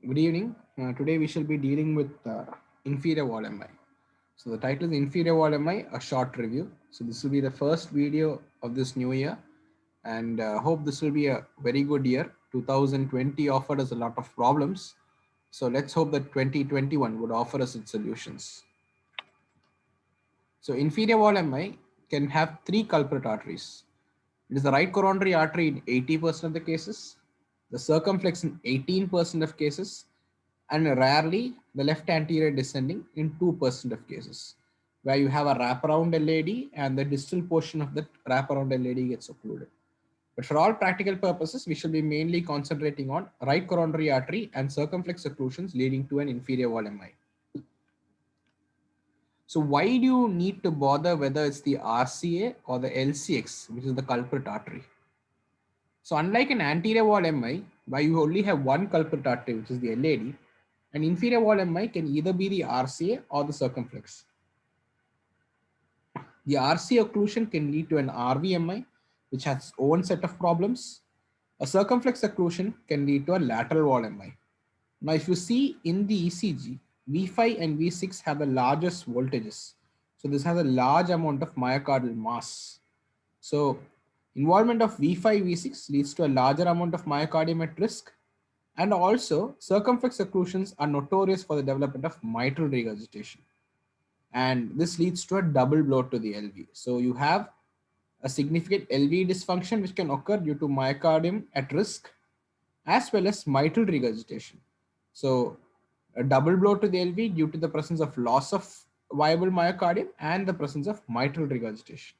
Good evening. Today we shall be dealing with inferior wall MI. So the title is Inferior Wall MI, a short review. So this will be the first video of this new year, and hope this will be a very good year. 2020 offered us a lot of problems. So let's hope that 2021 would offer us its solutions. So inferior wall MI can have three culprit arteries. It is the right coronary artery in 80% of the cases, the circumflex in 18% of cases, and rarely the left anterior descending in 2% of cases, where you have a wraparound LAD and the distal portion of that wraparound LAD gets occluded. But for all practical purposes, we should be mainly concentrating on right coronary artery and circumflex occlusions leading to an inferior wall MI. So why do you need to bother whether it's the RCA or the LCX, which is the culprit artery? So unlike an anterior wall MI, where you only have one culprit artery, which is the LAD, an inferior wall MI can either be the RCA or the circumflex. The RCA occlusion can lead to an RVMI, which has its own set of problems. A circumflex occlusion can lead to a lateral wall MI. Now, if you see in the ECG, V5 and V6 have the largest voltages. So this has a large amount of myocardial mass. So involvement of V5, V6 leads to a larger amount of myocardium at risk. And also circumflex occlusions are notorious for the development of mitral regurgitation. And this leads to a double blow to the LV. So you have a significant LV dysfunction which can occur due to myocardium at risk as well as mitral regurgitation. So a double blow to the LV due to the presence of loss of viable myocardium and the presence of mitral regurgitation.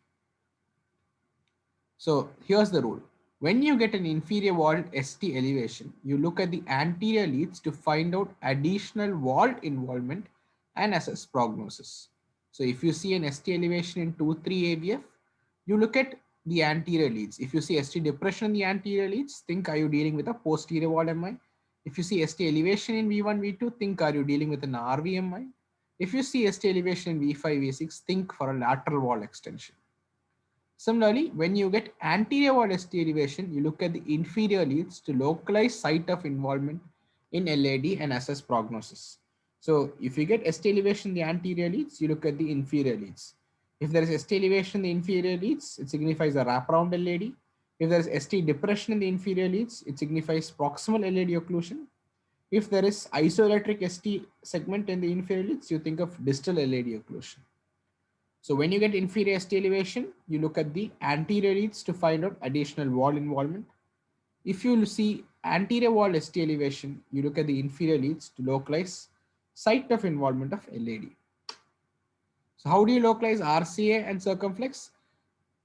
So here's the rule. When you get an inferior wall ST elevation, you look at the anterior leads to find out additional wall involvement and assess prognosis. So if you see an ST elevation in 2-3 AVF, you look at the anterior leads. If you see ST depression in the anterior leads, think are you dealing with a posterior wall MI? If you see ST elevation in V1, V2, think are you dealing with an RVMI? If you see ST elevation in V5, V6, think for a lateral wall extension. Similarly, when you get anterior wall ST elevation, you look at the inferior leads to localize site of involvement in LAD and assess prognosis. So if you get ST elevation in the anterior leads, you look at the inferior leads. If there is ST elevation in the inferior leads, it signifies a wraparound LAD. If there is ST depression in the inferior leads, it signifies proximal LAD occlusion. If there is isoelectric ST segment in the inferior leads, you think of distal LAD occlusion. So when you get inferior ST elevation, you look at the anterior leads to find out additional wall involvement. If you see anterior wall ST elevation, you look at the inferior leads to localize site of involvement of LAD. So how do you localize RCA and circumflex?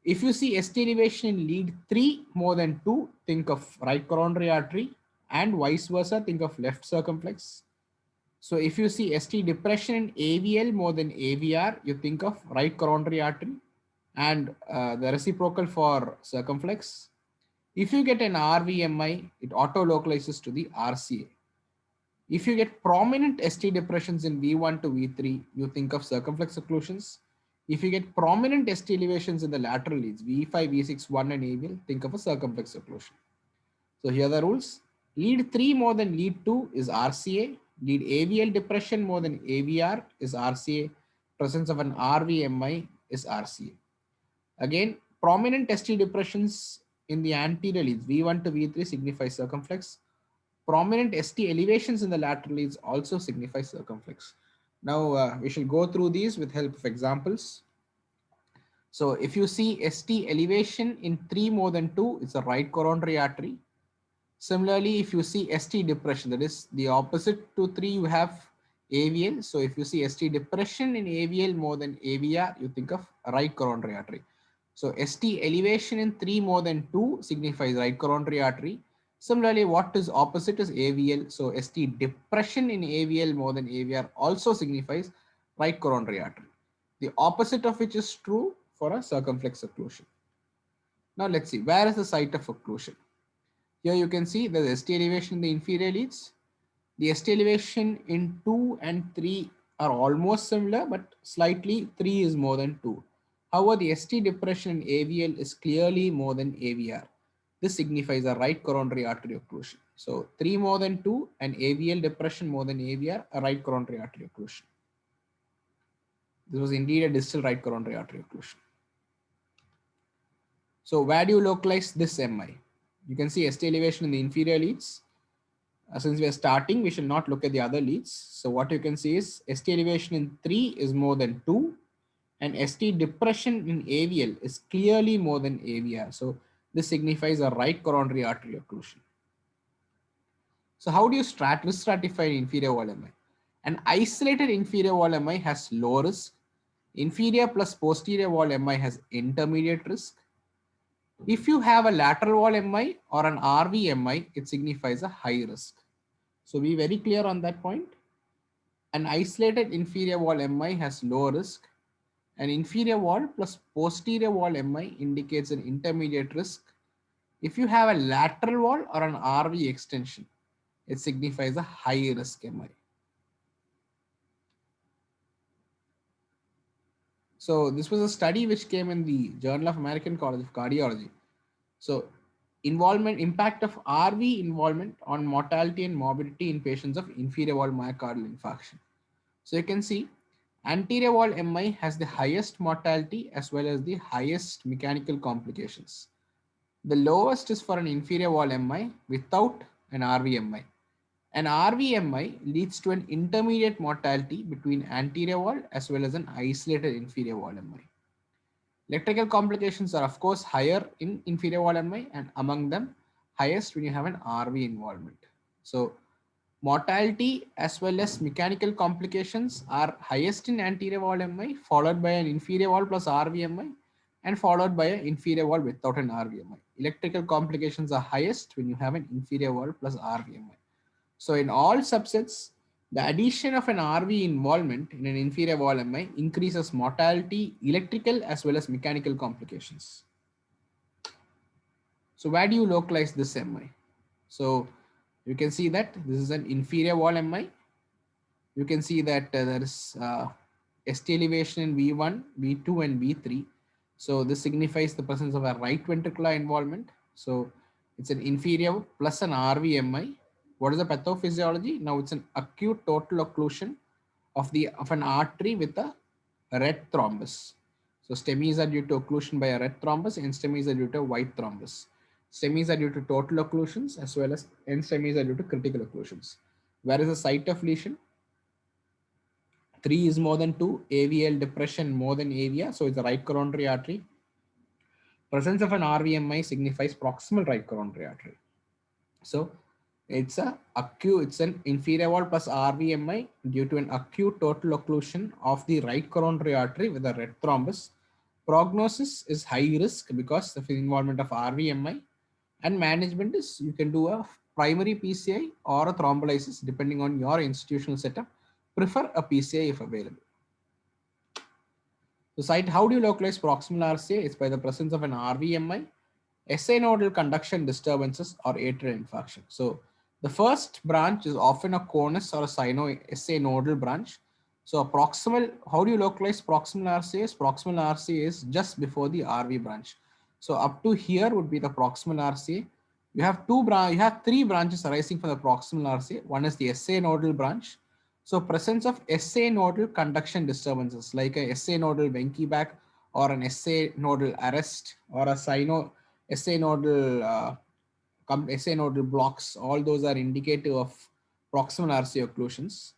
If you see ST elevation in lead 3 more than 2, think of right coronary artery, and vice versa, think of left circumflex. So if you see ST depression in AVL more than AVR, you think of right coronary artery, and the reciprocal for circumflex. If you get an RVMI, it auto localizes to the RCA. If you get prominent ST depressions in V1 to V3, you think of circumflex occlusions. If you get prominent ST elevations in the lateral leads, V5, V6, 1 and AVL, think of a circumflex occlusion. So here are the rules. Lead 3 more than lead 2 is RCA. Lead AVL depression more than AVR is RCA. Presence of an RVMI is RCA. Again, prominent ST depressions in the anterior leads, V1 to V3 signify circumflex. Prominent ST elevations in the lateral leads also signify circumflex. Now we shall go through these with help of examples. So if you see ST elevation in 3 more than 2, it's a right coronary artery. Similarly, if you see ST depression, that is the opposite to 3, you have AVL. So if you see ST depression in AVL more than AVR, you think of right coronary artery. So ST elevation in 3 more than 2 signifies right coronary artery. Similarly, what is opposite is AVL. So ST depression in AVL more than AVR also signifies right coronary artery. The opposite of which is true for a circumflex occlusion. Now let's see, where is the site of occlusion? Here you can see the ST elevation in the inferior leads. The ST elevation in 2 and 3 are almost similar, but slightly 3 is more than 2. However, the ST depression in AVL is clearly more than AVR. This signifies a right coronary artery occlusion. So 3 more than 2, an AVL depression more than AVR, a right coronary artery occlusion. This was indeed a distal right coronary artery occlusion. So where do you localize this MI? You can see ST elevation in the inferior leads. Since we are starting, we shall not look at the other leads. So what you can see is ST elevation in 3 is more than 2, and ST depression in AVL is clearly more than AVR. So this signifies a right coronary artery occlusion. So how do you risk stratify an inferior wall MI? An isolated inferior wall MI has low risk. Inferior plus posterior wall MI has intermediate risk. If you have a lateral wall MI or an RV MI, it signifies a high risk. So be very clear on that point. An isolated inferior wall MI has low risk. An inferior wall plus posterior wall MI indicates an intermediate risk. If you have a lateral wall or an RV extension, it signifies a high risk MI. So this was a study which came in the Journal of American College of Cardiology. So impact of RV involvement on mortality and morbidity in patients of inferior wall myocardial infarction. So you can see anterior wall MI has the highest mortality as well as the highest mechanical complications. The lowest is for an inferior wall MI without an RVMI. An RVMI leads to an intermediate mortality between anterior wall as well as an isolated inferior wall MI. Electrical complications are of course higher in inferior wall MI, and among them highest when you have an RV involvement. So mortality as well as mechanical complications are highest in anterior wall MI, followed by an inferior wall plus RVMI, and followed by an inferior wall without an RVMI. Electrical complications are highest when you have an inferior wall plus RVMI. So in all subsets, the addition of an RV involvement in an inferior wall MI increases mortality, electrical as well as mechanical complications. So where do you localize this MI? So you can see that this is an inferior wall MI. You can see that there is ST elevation in V1, V2 and V3. So this signifies the presence of a right ventricular involvement. So it's an inferior plus an RV MI. What is the pathophysiology? Now it's an acute total occlusion of an artery with a red thrombus. So STEMIs are due to occlusion by a red thrombus, and STEMIs are due to a white thrombus. STEMIs are due to total occlusions as well as STEMIs are due to critical occlusions. Where is the site of lesion? 3 is more than 2, AVL depression more than AVR, so it's a right coronary artery. Presence of an RVMI signifies proximal right coronary artery. So it's an inferior wall plus RVMI due to an acute total occlusion of the right coronary artery with a red thrombus. Prognosis is high risk because of the involvement of RVMI, and management is you can do a primary PCI or a thrombolysis depending on your institutional setup. Prefer a PCI if available. So site, how do you localize proximal RCA? It's by the presence of an RVMI, SA nodal conduction disturbances or atrial infarction. So the first branch is often a conus or a sino SA nodal branch. So a proximal, how do you localize proximal RCA? Proximal RCA is just before the RV branch. So up to here would be the proximal RCA. You have three branches arising from the proximal RCA. One is the SA nodal branch. So presence of SA nodal conduction disturbances like a SA nodal Wenckebach or an SA nodal arrest or a sino SA nodal SA nodal blocks, all those are indicative of proximal RCA occlusions.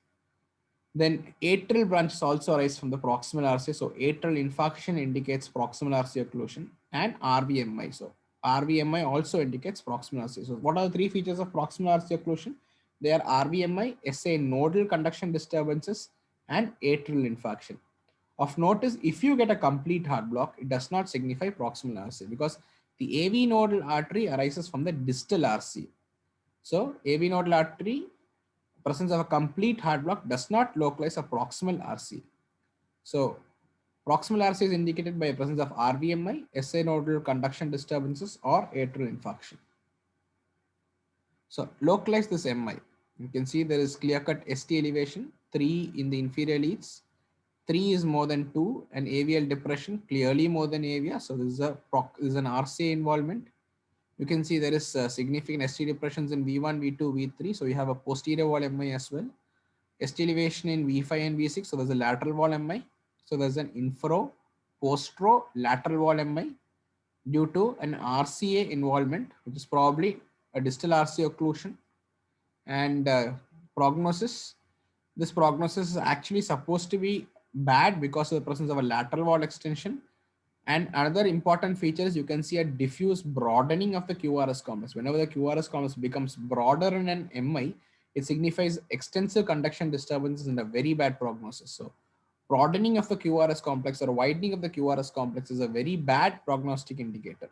Then atrial branches also arise from the proximal RCA. So atrial infarction indicates proximal RCA occlusion, and RVMI. So RVMI also indicates proximal RCA. So what are the three features of proximal RCA occlusion? They are RVMI, SA nodal conduction disturbances, and atrial infarction. Of notice, if you get a complete heart block, it does not signify proximal RCA because the AV nodal artery arises from the distal RCA. So AV nodal artery, presence of a complete heart block does not localize a proximal RCA. So proximal RCA is indicated by a presence of RVMI, SA nodal conduction disturbances, or atrial infarction. So localize this MI. You can see there is clear-cut ST elevation, 3 in the inferior leads, 3 is more than 2, and AVL depression clearly more than AVR. So this is an RCA involvement. You can see there is significant ST depressions in V1, V2, V3. So we have a posterior wall MI as well. ST elevation in V5 and V6. So there's a lateral wall MI. So there's an infro, postro, lateral wall MI due to an RCA involvement, which is probably a distal RCA occlusion. And prognosis, this prognosis is actually supposed to be bad because of the presence of a lateral wall extension. And another important feature is you can see a diffuse broadening of the QRS complex. Whenever the QRS complex becomes broader in an MI, it signifies extensive conduction disturbances and a very bad prognosis. So broadening of the QRS complex or widening of the QRS complex is a very bad prognostic indicator.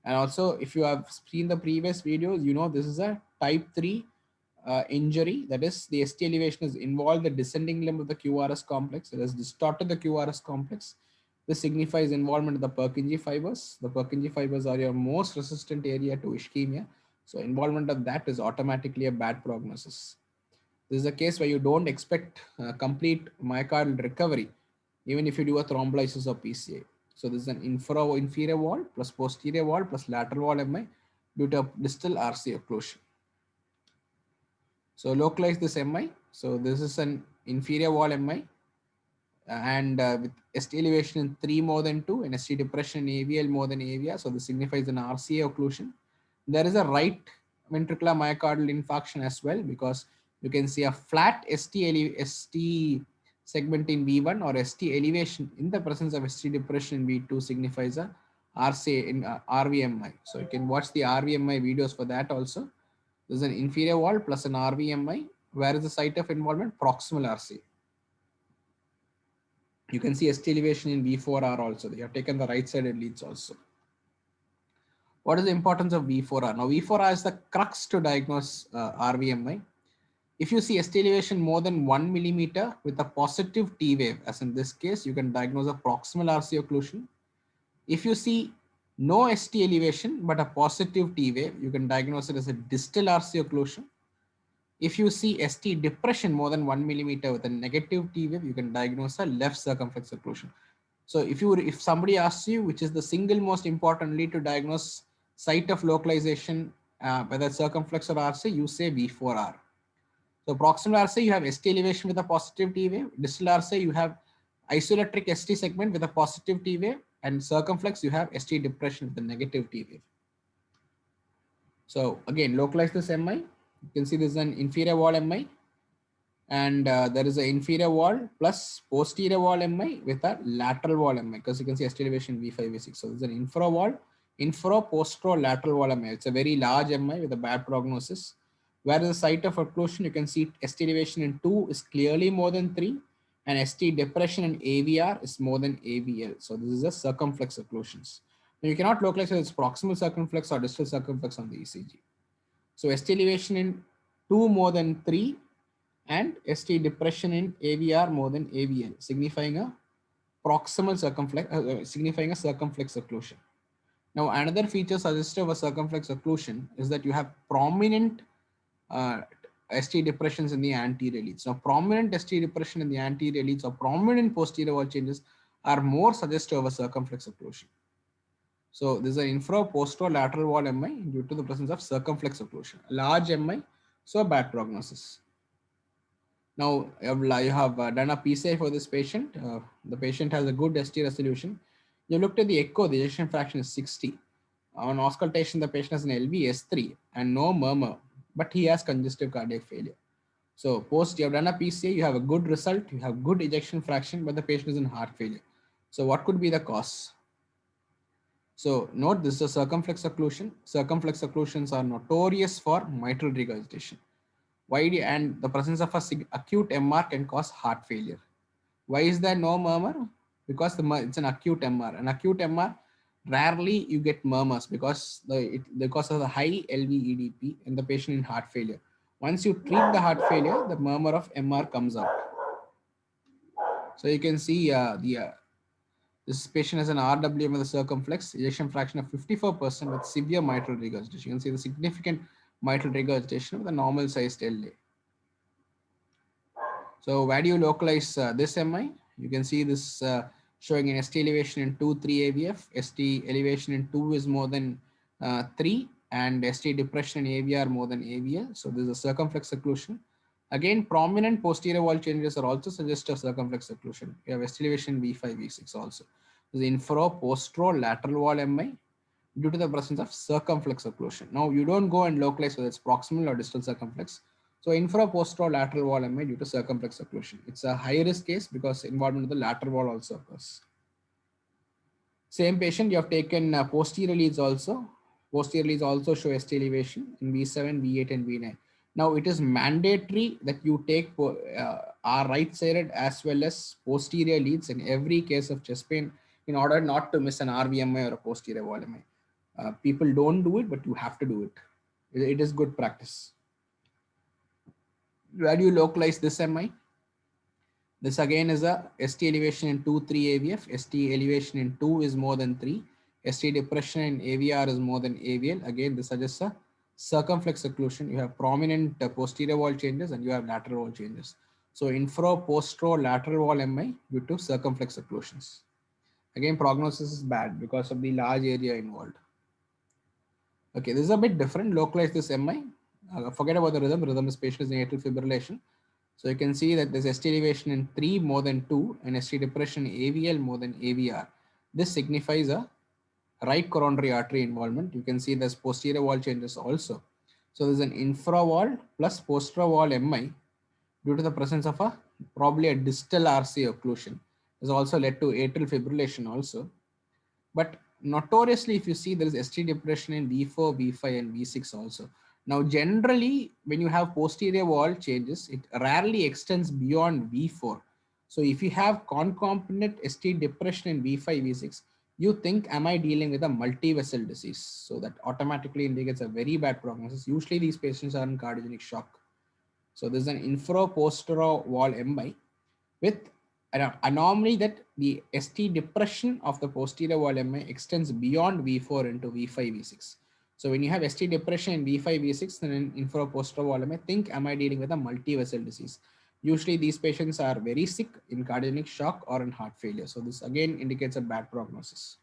And also, if you have seen the previous videos, you know this is a type 3 injury. That is, the ST elevation has involved the descending limb of the QRS complex. It has distorted the QRS complex. This signifies involvement of the Purkinje fibers. The Purkinje fibers are your most resistant area to ischemia. So involvement of that is automatically a bad prognosis. This is a case where you don't expect complete myocardial recovery, even if you do a thrombolysis or PCA. So this is an inferior wall plus posterior wall plus lateral wall MI due to a distal RC occlusion. So localize this MI. So this is an inferior wall MI and with ST elevation in 3 more than 2 and ST depression in AVL more than AVR. So this signifies an RCA occlusion. There is a right ventricular myocardial infarction as well, because you can see a flat ST segment in V1 or ST elevation in the presence of ST depression in V2 signifies a RCA in RVMI. So you can watch the RVMI videos for that also. There's an inferior wall plus an RVMI. Where is the site of involvement? Proximal RCA. You can see ST elevation in V4R also. They have taken the right sided leads also. What is the importance of V4R? Now V4R is the crux to diagnose RVMI. If you see ST elevation more than 1 millimeter with a positive T wave, as in this case, you can diagnose a proximal RC occlusion. If you see no ST elevation but a positive T wave, you can diagnose it as a distal RC occlusion. If you see ST depression more than 1 millimeter with a negative T wave, you can diagnose a left circumflex occlusion. So if somebody asks you which is the single most important lead to diagnose site of localization, whether circumflex or RC, you say V4R. So proximal RC, you have ST elevation with a positive T wave. Distal RC, you have isoelectric ST segment with a positive T wave, and circumflex, you have ST depression with a negative T wave. So again, localize this MI. You can see this is an inferior wall MI, and there is an inferior wall plus posterior wall MI with a lateral wall MI, because you can see ST elevation V5, V6. So there's an infra wall, postro lateral wall MI. It's a very large MI with a bad prognosis. Where is the site of occlusion? You can see ST elevation in 2 is clearly more than 3, and ST depression in AVR is more than AVL. So this is a circumflex occlusions. Now you cannot localize whether it's proximal circumflex or distal circumflex on the ECG. So ST elevation in 2 more than 3 and ST depression in AVR more than AVL, signifying a proximal circumflex, signifying a circumflex occlusion. Now, another feature suggestive of a circumflex occlusion is that you have prominent ST depressions in the anterior leads. Now, prominent ST depression in the anterior leads or prominent posterior wall changes are more suggestive of a circumflex occlusion. So, this is an infra-postro-lateral wall MI due to the presence of circumflex occlusion. A large MI, so a bad prognosis. Now, you have done a PCI for this patient. The patient has a good ST resolution. You looked at the echo, the ejection fraction is 60. On auscultation, the patient has an LV S3 and no murmur, but he has congestive cardiac failure. So post you have done a PCA, you have a good result, you have good ejection fraction, but the patient is in heart failure. So what could be the cause? So note this is a circumflex occlusion. Circumflex occlusions are notorious for mitral regurgitation. And the presence of a acute MR can cause heart failure. Why is there no murmur? Because it's an acute MR. An acute MR, rarely you get murmurs because of the high LVEDP and the patient in heart failure. Once you treat the heart failure, the murmur of MR comes out. So you can see this patient has an RWM with a circumflex ejection fraction of 54% with severe mitral regurgitation. You can see the significant mitral regurgitation with a normal sized LA. So where do you localize this MI? You can see this showing an ST elevation in 2, 3 AVF. ST elevation in 2 is more than 3, and ST depression in AVR more than AVL. So this is a circumflex occlusion. Again, prominent posterior wall changes are also suggest a circumflex occlusion. You have ST elevation V5, V6 also. The infra-posterolateral wall MI due to the presence of circumflex occlusion. Now you don't go and localize whether it's proximal or distal circumflex. So infra-posterolateral wall MI due to circumflex occlusion. It's a high risk case because involvement of the lateral wall also occurs. Same patient, you have taken posterior leads also. Posterior leads also show ST elevation in V7, V8, and V9. Now it is mandatory that you take our right-sided as well as posterior leads in every case of chest pain in order not to miss an RVMI or a posterior wall MI. People don't do it, but you have to do it. It is good practice. Where do you localize this MI? This again is a ST elevation in 2, 3 AVF. ST elevation in 2 is more than 3. ST depression in AVR is more than AVL. Again, this suggests a circumflex occlusion. You have prominent posterior wall changes and you have lateral wall changes. So infra-posterolateral wall MI due to circumflex occlusions. Again, prognosis is bad because of the large area involved. Okay, this is a bit different. Localize this MI. Forget about the rhythm. Rhythm is patient is in atrial fibrillation. So you can see that there's ST elevation in 3 more than 2 and ST depression in AVL more than AVR. This signifies a right coronary artery involvement. You can see there's posterior wall changes also. So there's an infra wall plus posterior wall MI due to the presence of a probably a distal RC occlusion. Has also led to atrial fibrillation also. But notoriously, if you see, there is ST depression in V4, V5, and V6 also. Now, generally, when you have posterior wall changes, it rarely extends beyond V4. So if you have concomitant ST depression in V5, V6, you think, am I dealing with a multi-vessel disease? So that automatically indicates a very bad prognosis. Usually these patients are in cardiogenic shock. So there's an infra-posterior wall MI with an anomaly that the ST depression of the posterior wall MI extends beyond V4 into V5, V6. So when you have ST depression in V5, V6, then in infra-posterior wall MI, think, am I dealing with a multi-vessel disease? Usually these patients are very sick in cardiogenic shock or in heart failure. So this again indicates a bad prognosis.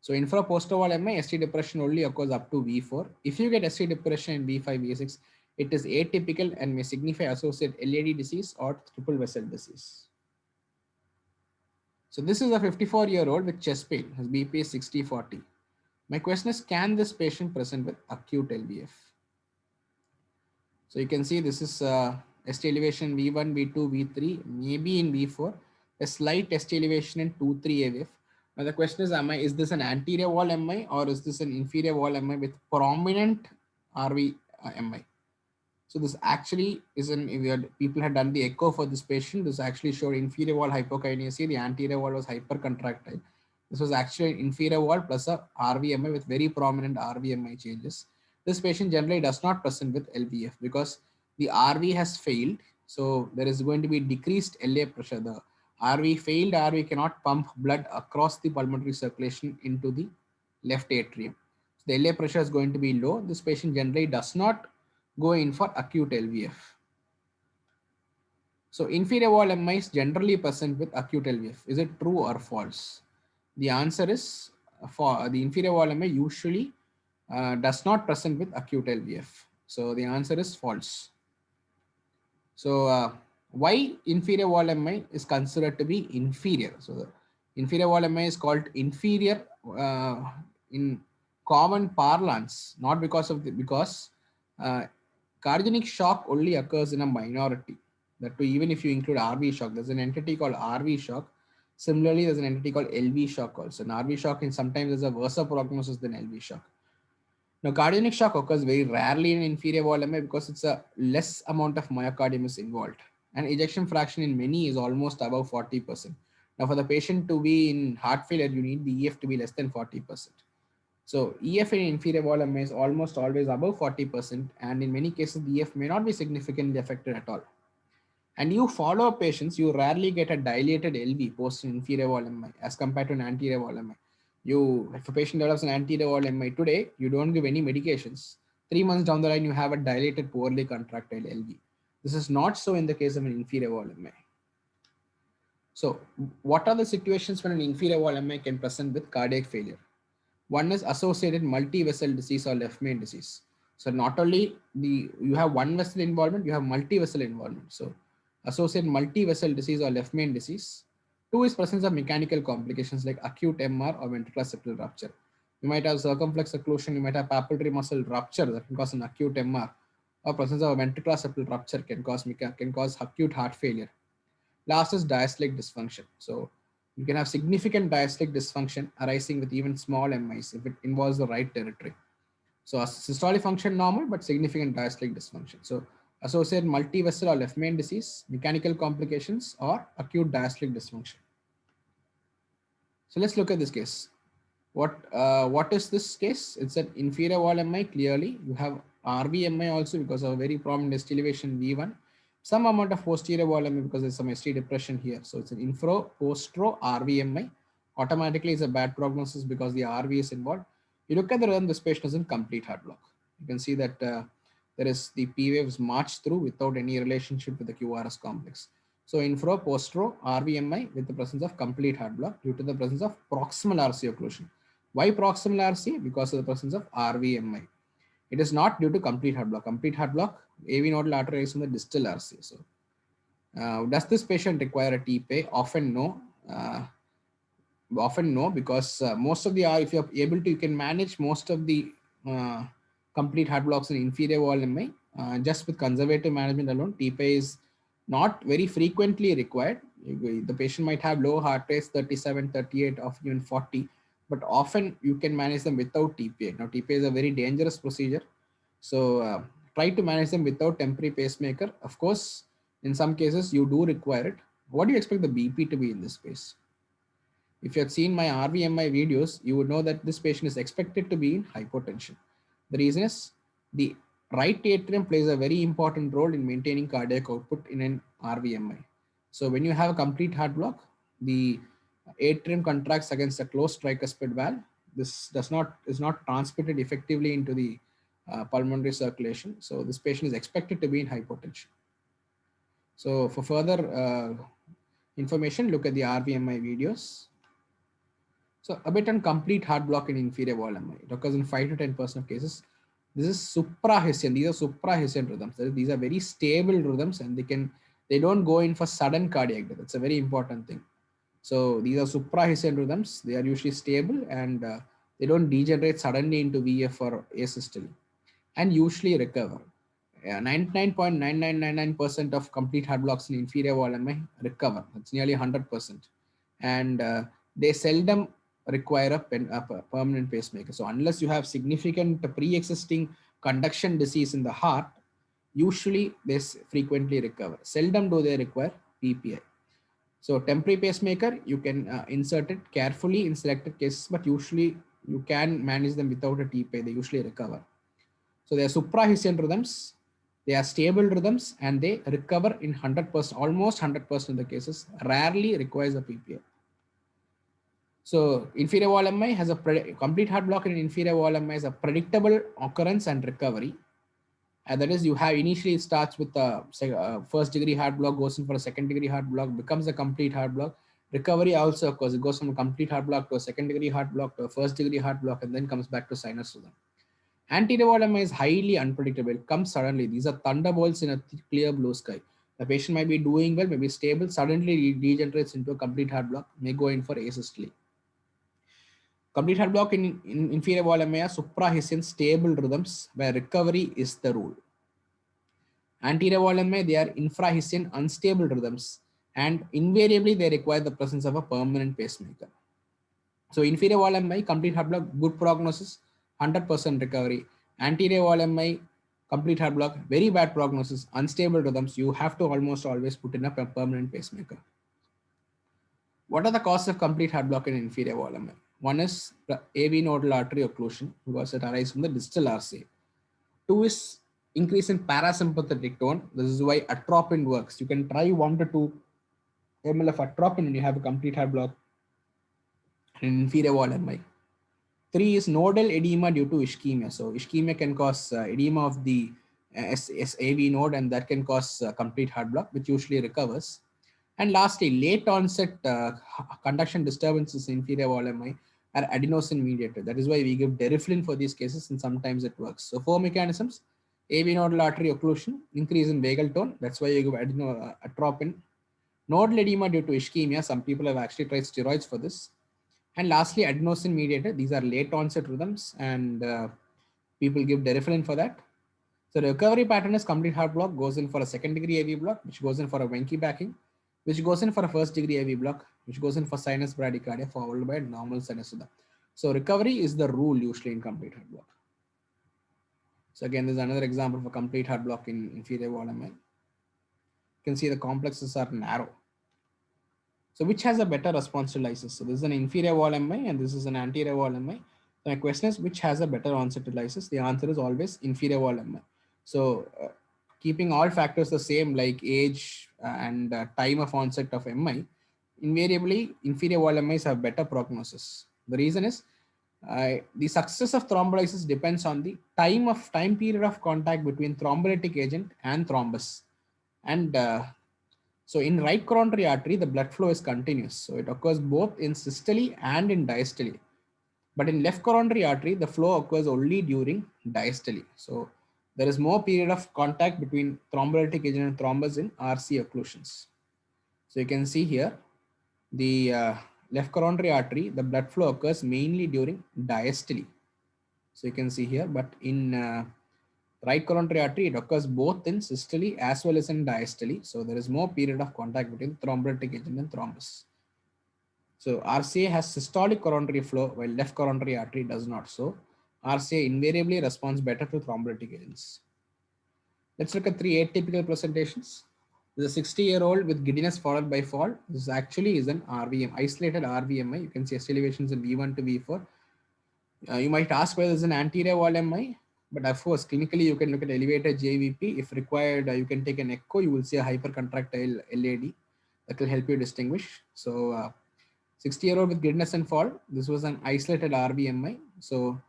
So infra-posterior wall MI, ST depression only occurs up to V4. If you get ST depression in V5, V6, it is atypical and may signify associated LAD disease or triple vessel disease. So this is a 54-year-old with chest pain, his BP is 60/40. My question is, can this patient present with acute LVF? So you can see this is ST elevation V1, V2, V3, maybe in V4, a slight ST elevation in 2, 3 AVF. Now the question is this an anterior wall MI or is this an inferior wall MI with prominent RV MI? So this actually is people had done the echo for this patient. This actually showed inferior wall hypokinesia. The anterior wall was hypercontractile. This was actually an inferior wall plus a RVMI with very prominent RVMI changes. This patient generally does not present with LVF because the RV has failed. So there is going to be decreased LA pressure. The RV failed, RV cannot pump blood across the pulmonary circulation into the left atrium. So the LA pressure is going to be low. This patient generally does not go in for acute LVF. So inferior wall MI is generally present with acute LVF. Is it true or false? The answer is for the inferior wall MI usually does not present with acute LVF. So the answer is false. So why inferior wall MI is considered to be inferior? So the inferior wall MI is called inferior in common parlance, not because of because cardiogenic shock only occurs in a minority. That too, even if you include RV shock, there's an entity called RV shock. Similarly, there's an entity called LV shock also. And RV shock, and sometimes there's a worse prognosis than LV shock. Now, cardiogenic shock occurs very rarely in inferior wall MI because it's a less amount of myocardium is involved. And ejection fraction in many is almost above 40%. Now, for the patient to be in heart failure, you need the EF to be less than 40%. So EF in inferior wall MI is almost always above 40%, and in many cases, the EF may not be significantly affected at all. And you follow up patients, you rarely get a dilated LV post inferior wall MI as compared to an anterior wall MI. If a patient develops an anterior wall MI today, you don't give any medications. 3 months down the line, you have a dilated, poorly contractile LV. This is not so in the case of an inferior wall MI. So what are the situations when an inferior wall MI can present with cardiac failure? One is associated multi-vessel disease or left main disease. So not only you have one vessel involvement, you have multi-vessel involvement. So associated multi-vessel disease or left main disease. Two is presence of mechanical complications like acute MR or ventricular septal rupture. You might have circumflex occlusion, you might have papillary muscle rupture that can cause an acute MR, or presence of a ventricular septal rupture can cause acute heart failure. Last is diastolic dysfunction. So you can have significant diastolic dysfunction arising with even small MIs if it involves the right territory. So systolic function normal, but significant diastolic dysfunction. So associated multi-vessel or left main disease, mechanical complications, or acute diastolic dysfunction. So let's look at this case. What is this case? It's an inferior wall MI. Clearly, you have RVMI also because of a very prominent ST elevation V1. Some amount of posterior wall MI because there's some ST depression here. So it's an infro postro RVMI. Automatically, it's a bad prognosis because the RV is involved. You look at the rhythm, this patient is in complete heart block. You can see that there is the P waves march through without any relationship with the QRS complex. So infro postro RVMI with the presence of complete heart block due to the presence of proximal RC occlusion. Why proximal RC? Because of the presence of RVMI. It is not due to complete heart block. Complete heart block, AV nodal artery is in the distal RC. So, does this patient require a TPA? Often no. Often no, because most of the if you're able to, you can manage most of the complete heart blocks in inferior wall MI. Just with conservative management alone, TPA is not very frequently required. The patient might have low heart rates, 37, 38, or even 40. But often you can manage them without TPA. Now, TPA is a very dangerous procedure. So try to manage them without temporary pacemaker. Of course, in some cases, you do require it. What do you expect the BP to be in this case? If you had seen my RVMI videos, you would know that this patient is expected to be in hypotension. The reason is the right atrium plays a very important role in maintaining cardiac output in an RVMI. So when you have a complete heart block, the atrium contracts against a closed tricuspid valve. This is not transmitted effectively into the pulmonary circulation. So this patient is expected to be in hypotension. So for further information, look at the RVMI videos. So a bit on complete heart block in inferior wall MI. It occurs in 5 to 10% of cases. This is suprahisian. These are suprahisian rhythms. These are very stable rhythms, and they don't go in for sudden cardiac death. That's a very important thing. So these are suprahisian rhythms. They are usually stable, and they don't degenerate suddenly into VF or asystole, and usually recover. 99.9999% of complete heart blocks in inferior wall MI recover. That's nearly 100%. And they seldom require a permanent pacemaker. So unless you have significant pre-existing conduction disease in the heart, usually they frequently recover. Seldom do they require PPI. So temporary pacemaker, you can insert it carefully in selected cases, but usually you can manage them without a TPI. They usually recover. So they are suprahisian rhythms. They are stable rhythms, and they recover in 100%, almost 100% of the cases. Rarely requires a PPI. So inferior wall MI has a complete heart block in inferior wall MI is a predictable occurrence and recovery. And that is, you have initially it starts with a first degree heart block, goes in for a second degree heart block, becomes a complete heart block. Recovery also occurs. It goes from a complete heart block to a second degree heart block to a first degree heart block, and then comes back to sinus rhythm. Anterior wall MI is highly unpredictable. It comes suddenly. These are thunderbolts in a clear blue sky. The patient might be doing well, maybe stable, suddenly degenerates into a complete heart block, may go in for asystole. Complete heart block in inferior wall MI are suprahisian stable rhythms where recovery is the rule. Anterior wall MI, they are infrahisian unstable rhythms, and invariably they require the presence of a permanent pacemaker. So inferior wall MI, complete heart block, good prognosis, 100% recovery. Anterior wall MI, complete heart block, very bad prognosis, unstable rhythms. You have to almost always put in a permanent pacemaker. What are the causes of complete heart block in inferior wall MI? One is AV nodal artery occlusion because it arises from the distal RCA. Two is increase in parasympathetic tone. This is why atropine works. You can try 1 to 2 ml of atropine when you have a complete heart block in inferior wall MI. 3 is nodal edema due to ischemia. So ischemia can cause edema of the AV node, and that can cause complete heart block, which usually recovers. And lastly, late onset conduction disturbances in inferior wall MI are adenosine mediated. That is why we give deriflin for these cases, and sometimes it works. So 4 mechanisms: AV nodal artery occlusion, increase in vagal tone. That's why you give atropine. Nodal edema due to ischemia. Some people have actually tried steroids for this. And lastly, adenosine mediated. These are late onset rhythms, and people give deriflin for that. So the recovery pattern is complete heart block, goes in for a second degree AV block, which goes in for a Wenke backing, which goes in for a first degree AV block, which goes in for sinus bradycardia, followed by normal sinusoidea. So recovery is the rule usually in complete heart block. So again, there's another example of a complete heart block in inferior wall MI. You can see the complexes are narrow. So which has a better response to lysis? So this is an inferior wall MI and this is an anterior wall MI. So my question is, which has a better onset to lysis? The answer is always inferior wall MI. So keeping all factors the same, like age and time of onset of MI, invariably inferior wall MIs have better prognosis. The reason is the success of thrombolysis depends on the time period of contact between thrombolytic agent and thrombus. And so in right coronary artery, the blood flow is continuous. So it occurs both in systole and in diastole. But in left coronary artery, the flow occurs only during diastole. So there is more period of contact between thrombolytic agent and thrombus in RC occlusions. So you can see here, the left coronary artery, the blood flow occurs mainly during diastole. So you can see here, but in right coronary artery, it occurs both in systole as well as in diastole. So there is more period of contact between thrombolytic agent and thrombus. So RCA has systolic coronary flow while left coronary artery does not. So RCA invariably responds better to thrombolytic agents. Let's look at 3 atypical presentations. There's a 60-year-old with giddiness followed by fall. This actually is an RVM, isolated RVMI. You can see elevations in V1 to V4. You might ask whether there's an anterior wall MI, but of course, clinically, you can look at elevated JVP. If required, you can take an echo. You will see a hypercontractile LAD that will help you distinguish. So 60-year-old with giddiness and fall. This was an isolated RVMI. So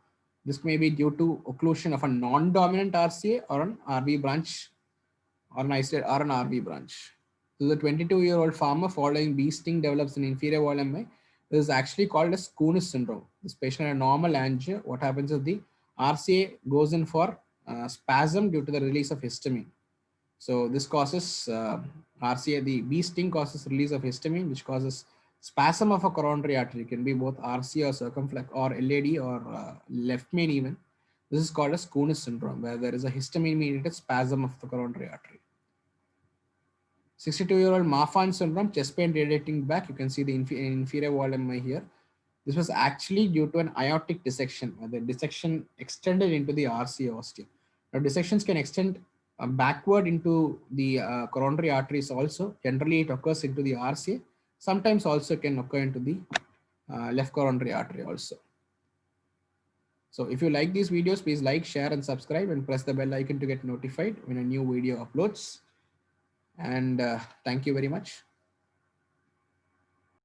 this may be due to occlusion of a non-dominant RCA or an RV branch or an isolated or an RV branch. So the 22-year-old farmer following bee sting develops an inferior wall MI. This is actually called as Kunis syndrome. This patient had a normal angio. What happens is the RCA goes in for spasm due to the release of histamine. So this causes RCA, the bee sting causes release of histamine, which causes spasm of a coronary artery. It can be both RCA or circumflex or LAD or left main even. This is called as Kunis syndrome, where there is a histamine mediated spasm of the coronary artery. 62-year-old Marfan syndrome, chest pain radiating back. You can see the inferior wall MI here. This was actually due to an aortic dissection, where the dissection extended into the RCA ostium. Now, dissections can extend backward into the coronary arteries also. Generally, it occurs into the RCA. Sometimes also can occur into the left coronary artery also. So if you like these videos, please like, share, and subscribe, and press the bell icon to get notified when a new video uploads. And thank you very much.